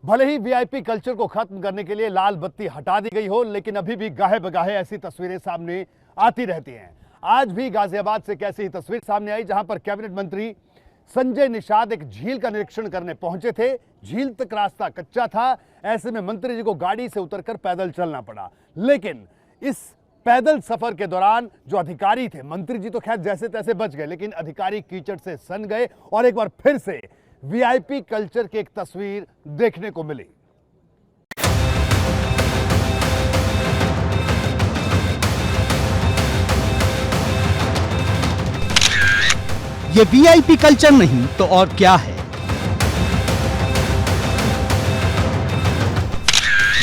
भले ही VIP culture को खत्म करने के लिए लाल बत्ती हटा दी गई हो, लेकिन अभी भी गाहे बगाहे ऐसी तस्वीरें सामने आती रहती हैं। आज भी गाजियाबाद से एक ऐसी ही तस्वीर सामने आई जहां पर कैबिनेट मंत्री संजय निषाद एक झील का निरीक्षण करने पहुंचे थे। झील तक रास्ता कच्चा था, ऐसे में मंत्री जी को गाड़ी से उतरकर पैदल चलना पड़ा। लेकिन इस पैदल सफर के दौरान जो अधिकारी थे, मंत्री जी तो खैर जैसे तैसे बच गए, लेकिन अधिकारी कीचड़ से सन गए और एक बार फिर से वीआईपी कल्चर की एक तस्वीर देखने को मिली। ये वीआईपी कल्चर नहीं तो और क्या है?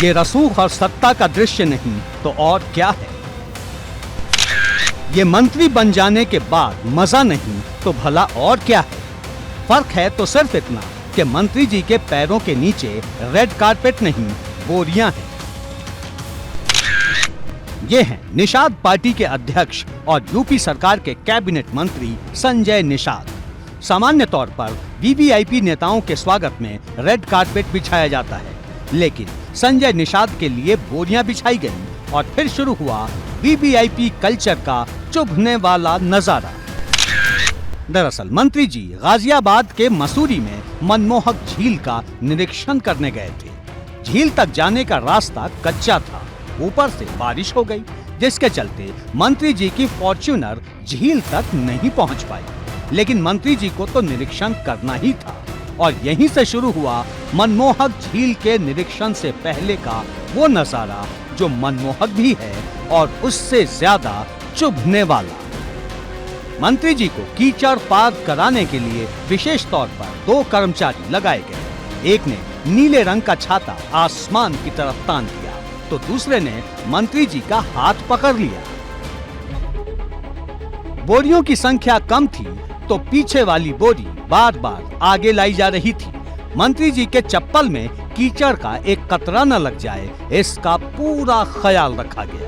ये रसूख और सत्ता का दृश्य नहीं तो और क्या है? ये मंत्री बन जाने के बाद मजा नहीं तो भला और क्या है? फर्क है तो सिर्फ इतना कि मंत्री जी के पैरों के नीचे रेड कारपेट नहीं, बोरियां हैं। ये हैं निषाद पार्टी के अध्यक्ष और यूपी सरकार के कैबिनेट मंत्री संजय निषाद। सामान्य तौर पर वीवीआईपी नेताओं के स्वागत में रेड कारपेट बिछाया जाता है, लेकिन संजय निषाद के लिए बोरियां बिछाई गई और फिर शुरू हुआ वीवीआईपी कल्चर का चुभने वाला नजारा। दरअसल मंत्री जी गाजियाबाद के मसूरी में मनमोहक झील का निरीक्षण करने गए थे। झील तक जाने का रास्ता कच्चा था, ऊपर से बारिश हो गई, जिसके चलते मंत्री जी की फॉर्च्यूनर झील तक नहीं पहुंच पाई। लेकिन मंत्री जी को तो निरीक्षण करना ही था और यहीं से शुरू हुआ मनमोहक झील के निरीक्षण से पहले का वो नजारा जो मनमोहक भी है और उससे ज्यादा चुभने वाला। मंत्री जी को कीचड़ पार कराने के लिए विशेष तौर पर 2 कर्मचारी लगाए गए। एक ने नीले रंग का छाता आसमान की तरफ तान दिया तो दूसरे ने मंत्री जी का हाथ पकड़ लिया। बोरियों की संख्या कम थी तो पीछे वाली बोरी बार बार आगे लाई जा रही थी। मंत्री जी के चप्पल में कीचड़ का एक कतरा न लग जाए, इसका पूरा ख्याल रखा गया।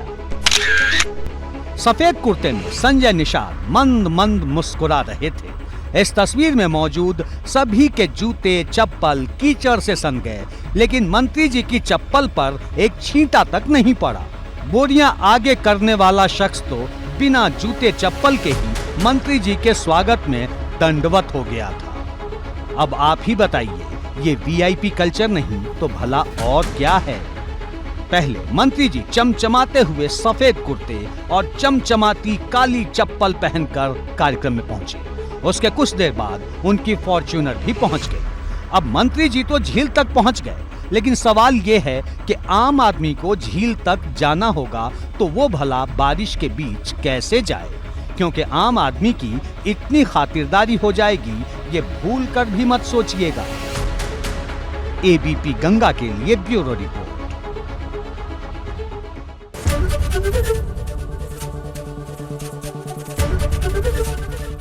सफेद कुर्ते में संजय निषाद मंद मंद मुस्कुरा रहे थे। इस तस्वीर में मौजूद सभी के जूते चप्पल कीचड़ से सन गए, लेकिन मंत्री जी की चप्पल पर एक छींटा तक नहीं पड़ा। बोरियां आगे करने वाला शख्स तो बिना जूते चप्पल के ही मंत्री जी के स्वागत में दंडवत हो गया था। अब आप ही बताइए, ये वीआईपी कल्चर नहीं तो भला और क्या है? पहले मंत्री जी चमचमाते हुए सफेद कुर्ते और चमचमाती काली चप्पल पहनकर कार्यक्रम में पहुंचे। उसके कुछ देर बाद उनकी फॉर्च्यूनर भी पहुंच गई। अब मंत्री जी तो झील तक पहुंच गए, लेकिन सवाल ये है कि आम आदमी को झील तक जाना होगा तो वो भला बारिश के बीच कैसे जाए? क्योंकि आम आदमी की इतनी खातिरदारी हो जाएगी, ये भूल कर भी मत सोचिएगा। एबीपी गंगा के लिए ब्यूरो रिपोर्ट।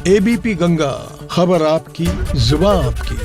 एबीपी गंगा, खबर आपकी, जुबान आपकी।